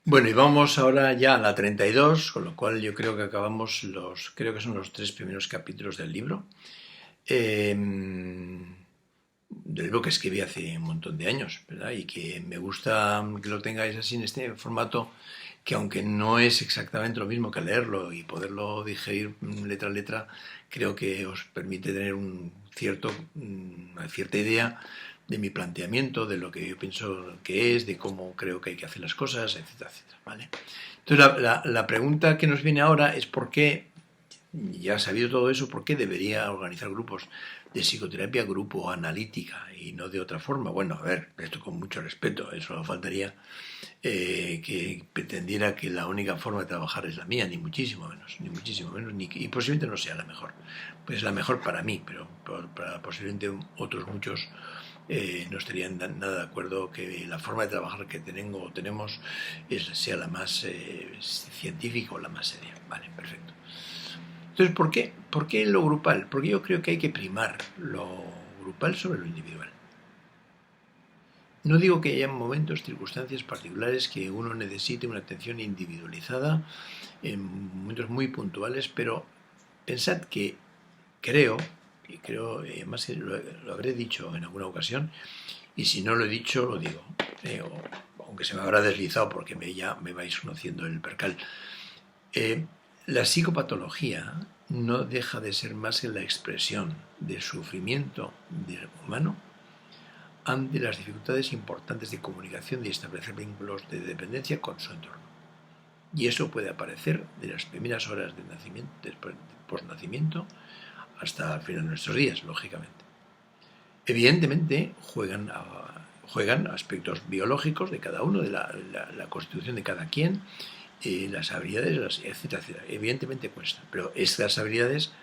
Bueno, y vamos ahora ya a la 32, con lo cual yo creo que acabamos creo que son los tres primeros capítulos del libro que escribí hace un montón de años, ¿verdad? Y que me gusta que lo tengáis así en este formato, que aunque no es exactamente lo mismo que leerlo y poderlo digerir letra a letra, creo que os permite tener una cierta idea de mi planteamiento, de lo que yo pienso que es, de cómo creo que hay que hacer las cosas, etcétera, etcétera, ¿vale? Entonces la pregunta que nos viene ahora es por qué, ya sabido todo eso, por qué debería organizar grupos de psicoterapia grupo analítica y no de otra forma. Bueno, a ver, esto con mucho respeto, eso faltaría que pretendiera que la única forma de trabajar es la mía, ni muchísimo menos, y posiblemente no sea la mejor. Pues la mejor para mí, pero para posiblemente otros muchos no estarían nada de acuerdo que la forma de trabajar que tenemos sea la más científica o la más seria. Vale, perfecto. Entonces, ¿por qué lo grupal? Porque yo creo que hay que primar lo grupal sobre lo individual. No digo que haya momentos, circunstancias particulares que uno necesite una atención individualizada en momentos muy puntuales, pero pensad que creo, y creo, además lo habré dicho en alguna ocasión, y si no lo he dicho, lo digo, aunque se me habrá deslizado porque ya me vais conociendo el percal. Eh, la psicopatología no deja de ser más que la expresión del sufrimiento humano ante las dificultades importantes de comunicación y establecer vínculos de dependencia con su entorno. Y eso puede aparecer de las primeras horas del nacimiento, después del postnacimiento, hasta el final de nuestros días, lógicamente. Evidentemente juegan aspectos biológicos de cada uno, de la constitución de cada quien, las habilidades, etcétera, etcétera. Evidentemente cuesta, pero estas habilidades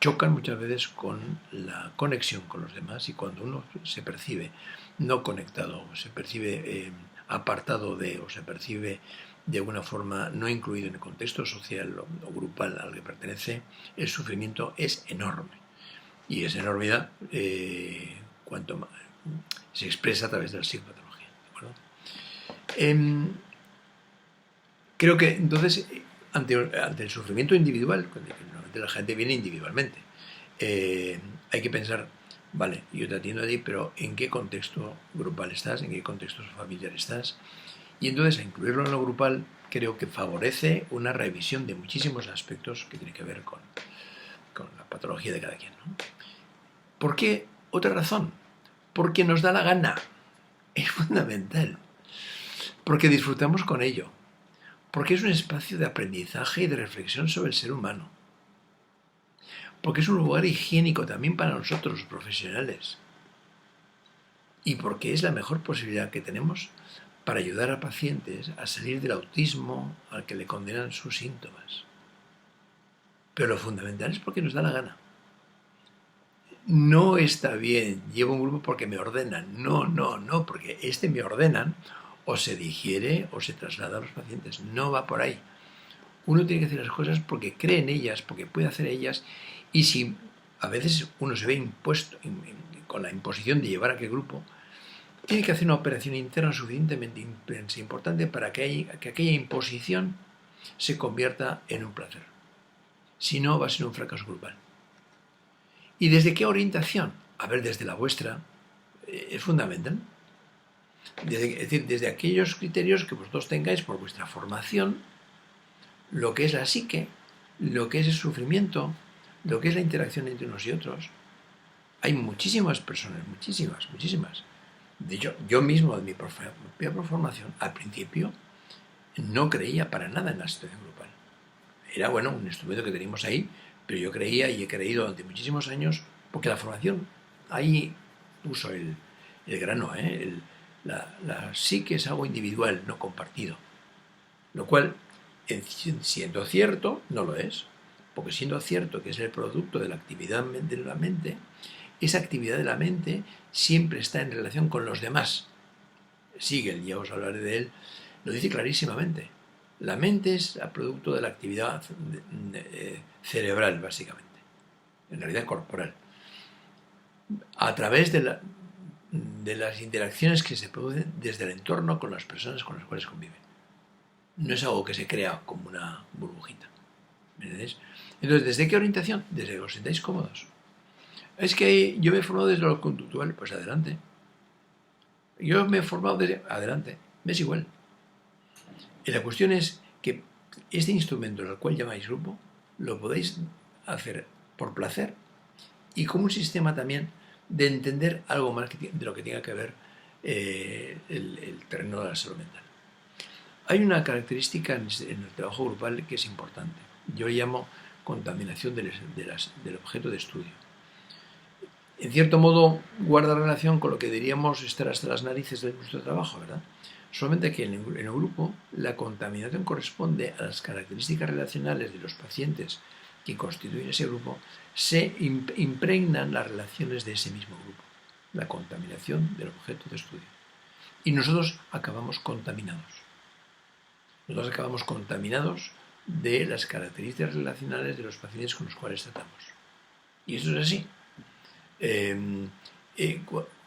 chocan muchas veces con la conexión con los demás, y cuando uno se percibe no conectado, se percibe apartado de, o se percibe de alguna forma no incluido en el contexto social o grupal al que pertenece, el sufrimiento es enorme. Y esa enormidad cuanto más, se expresa a través de la psicopatología. ¿De acuerdo? Eh, Creo que entonces, ante el sufrimiento individual, normalmente la gente viene individualmente, hay que pensar, vale, yo te atiendo a ti, pero ¿en qué contexto grupal estás? ¿En qué contexto familiar estás? Y entonces, a incluirlo en lo grupal, creo que favorece una revisión de muchísimos aspectos que tienen que ver con la patología de cada quien, ¿no? ¿Por qué? Otra razón, porque nos da la gana. Es fundamental. Porque disfrutamos con ello. Porque es un espacio de aprendizaje y de reflexión sobre el ser humano. Porque es un lugar higiénico también para nosotros, los profesionales. Y porque es la mejor posibilidad que tenemos para ayudar a pacientes a salir del autismo al que le condenan sus síntomas. Pero lo fundamental es porque nos da la gana. No está bien, llevo un grupo porque me ordenan. No, no, no, porque me ordenan o se digiere o se traslada a los pacientes. No va por ahí. Uno tiene que hacer las cosas porque cree en ellas, porque puede hacer ellas, y si a veces uno se ve impuesto con la imposición de llevar a aquel grupo, tiene que hacer una operación interna suficientemente intensa e importante para que aquella imposición se convierta en un placer. Si no, va a ser un fracaso grupal. ¿Y desde qué orientación? A ver, desde la vuestra, es fundamental. Es decir, desde aquellos criterios que vosotros tengáis por vuestra formación, lo que es la psique, lo que es el sufrimiento, lo que es la interacción entre unos y otros. Hay muchísimas personas, muchísimas, muchísimas. De hecho, yo mismo, de mi propia formación, al principio, no creía para nada en la situación grupal. Era, bueno, un instrumento que teníamos ahí, pero yo creía y he creído durante muchísimos años, porque la formación, ahí puso el grano, la psique es algo individual, no compartido. Lo cual, siendo cierto, no lo es. Porque siendo cierto que es el producto de la actividad de la mente, esa actividad de la mente siempre está en relación con los demás. Siegel, ya os hablaré de él, lo dice clarísimamente. La mente es el producto de la actividad cerebral, básicamente, en realidad corporal, a través de las interacciones que se producen desde el entorno con las personas con las cuales conviven. no es algo que se crea como una burbujita. ¿Me entendéis? Entonces, ¿desde qué orientación? Desde que os sentáis cómodos. Es que yo me he formado desde lo conductual, pues adelante. Yo me he formado desde... Adelante, me es igual. Y la cuestión es que este instrumento al cual llamáis grupo lo podéis hacer por placer y como un sistema también de entender algo más de lo que tenga que ver el terreno de la salud mental. Hay una característica en el trabajo grupal que es importante. Yo llamo contaminación del objeto de estudio. En cierto modo guarda relación con lo que diríamos estar hasta las narices de nuestro trabajo, ¿verdad? Solamente que en el grupo la contaminación corresponde a las características relacionales de los pacientes que constituyen ese grupo, se impregnan las relaciones de ese mismo grupo, la contaminación del objeto de estudio. Y nosotros acabamos contaminados. Nosotros acabamos contaminados de las características relacionales de los pacientes con los cuales tratamos. Y eso es así.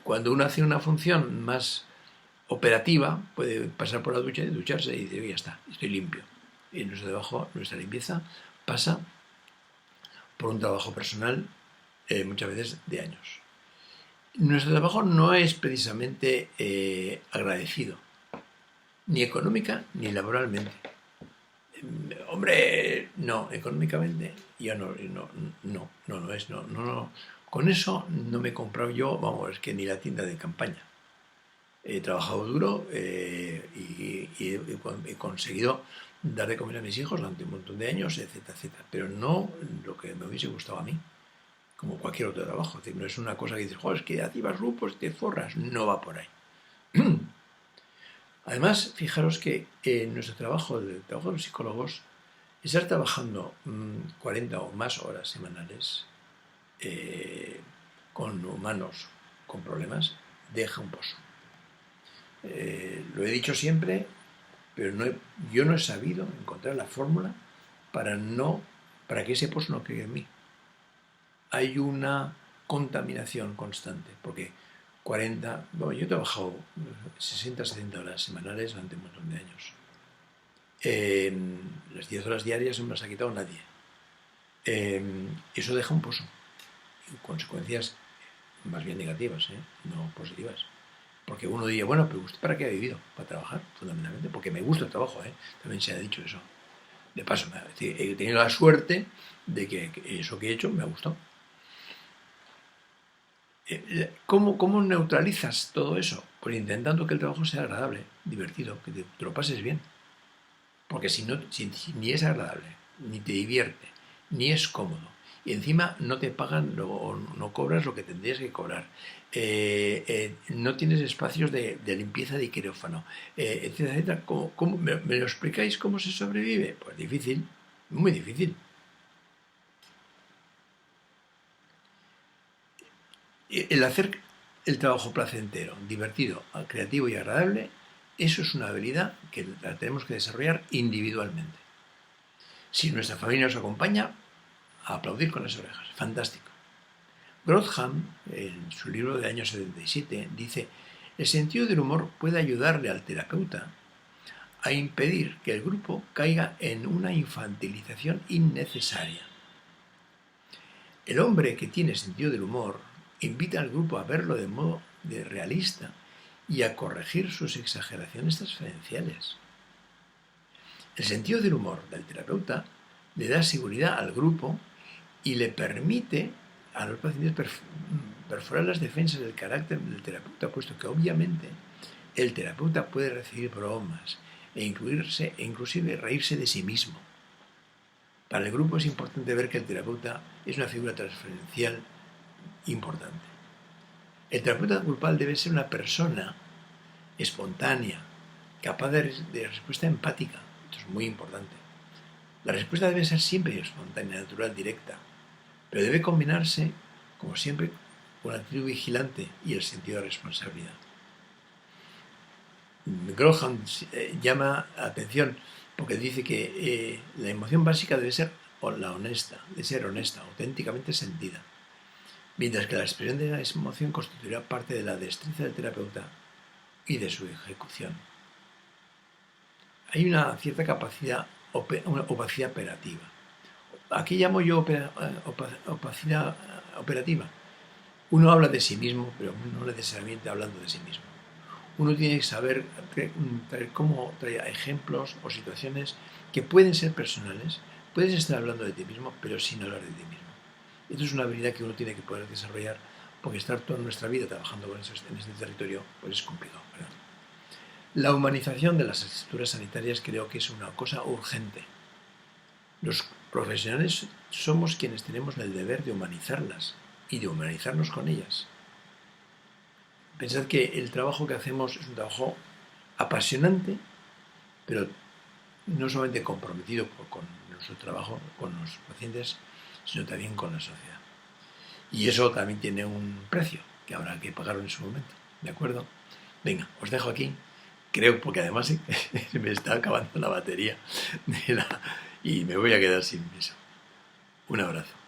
Cuando uno hace una función más operativa, puede pasar por la ducha y ducharse y decir, ya está, estoy limpio. Y nuestro trabajo, nuestra limpieza pasa por un trabajo personal, muchas veces de años. Nuestro trabajo no es precisamente agradecido, ni económica ni laboralmente. Hombre, no, económicamente ya no es. Con eso no me he comprado yo, vamos, es que ni la tienda de campaña. He trabajado duro y he conseguido dar de comer a mis hijos durante un montón de años, etcétera, etcétera. Pero no lo que me hubiese gustado a mí, como cualquier otro trabajo. Es decir, no es una cosa que dices, joder, es que activas grupos, te forras. No va por ahí. Además, fijaros que en nuestro trabajo, el trabajo de los psicólogos, estar trabajando 40 o más horas semanales con humanos con problemas deja un pozo. Lo he dicho siempre, pero yo no he sabido encontrar la fórmula para que ese pozo no quede en mí. Hay una contaminación constante, porque yo he trabajado 60, 70 horas semanales durante un montón de años. Las 10 horas diarias no me las ha quitado nadie. Eso deja un pozo, y consecuencias más bien negativas, no positivas. Porque uno diría, bueno, pero ¿usted para qué ha vivido? Para trabajar, fundamentalmente, porque me gusta el trabajo, también se ha dicho eso. De paso, he tenido la suerte de que eso que he hecho me ha gustado. ¿Cómo neutralizas todo eso? Pues intentando que el trabajo sea agradable, divertido, que te lo pases bien. Porque si ni es agradable, ni te divierte, ni es cómodo, y encima no te pagan o no cobras lo que tendrías que cobrar, no tienes espacios de limpieza de quirófano, etcétera, etcétera. ¿Me lo explicáis cómo se sobrevive? Pues difícil, muy difícil. El hacer el trabajo placentero, divertido, creativo y agradable, eso es una habilidad que la tenemos que desarrollar individualmente. Si nuestra familia nos acompaña, a aplaudir con las orejas. Fantástico. Grotham, en su libro del año 77, dice: el sentido del humor puede ayudarle al terapeuta a impedir que el grupo caiga en una infantilización innecesaria. El hombre que tiene sentido del humor invita al grupo a verlo de modo realista y a corregir sus exageraciones transferenciales. El sentido del humor del terapeuta le da seguridad al grupo y le permite a los pacientes perforar las defensas del carácter del terapeuta, puesto que obviamente el terapeuta puede recibir bromas e inclusive reírse de sí mismo. Para el grupo es importante ver que el terapeuta es una figura transferencial importante. El terapeuta grupal debe ser una persona espontánea, capaz de respuesta empática. Esto es muy importante. La respuesta debe ser siempre espontánea, natural, directa, pero debe combinarse, como siempre, con la actitud vigilante y el sentido de responsabilidad. Grotham llama la atención porque dice que la emoción básica debe ser honesta, auténticamente sentida, mientras que la expresión de la emoción constituirá parte de la destreza del terapeuta y de su ejecución. hay una cierta capacidad, una opacidad operativa. Aquí llamo yo opacidad operativa. Uno habla de sí mismo, pero no necesariamente hablando de sí mismo. Uno tiene que saber traer ejemplos o situaciones que pueden ser personales, puedes estar hablando de ti mismo, pero sin hablar de ti mismo. Esto es una habilidad que uno tiene que poder desarrollar, porque estar toda nuestra vida trabajando en este territorio pues es complicado, ¿verdad? La humanización de las estructuras sanitarias creo que es una cosa urgente. Los profesionales somos quienes tenemos el deber de humanizarlas y de humanizarnos con ellas. Pensad que el trabajo que hacemos es un trabajo apasionante, pero no solamente comprometido con nuestro trabajo, con los pacientes, sino también con la sociedad. Y eso también tiene un precio que habrá que pagarlo en su momento. ¿De acuerdo? Venga, os dejo aquí. Creo, porque además se me está acabando la batería y me voy a quedar sin eso. Un abrazo.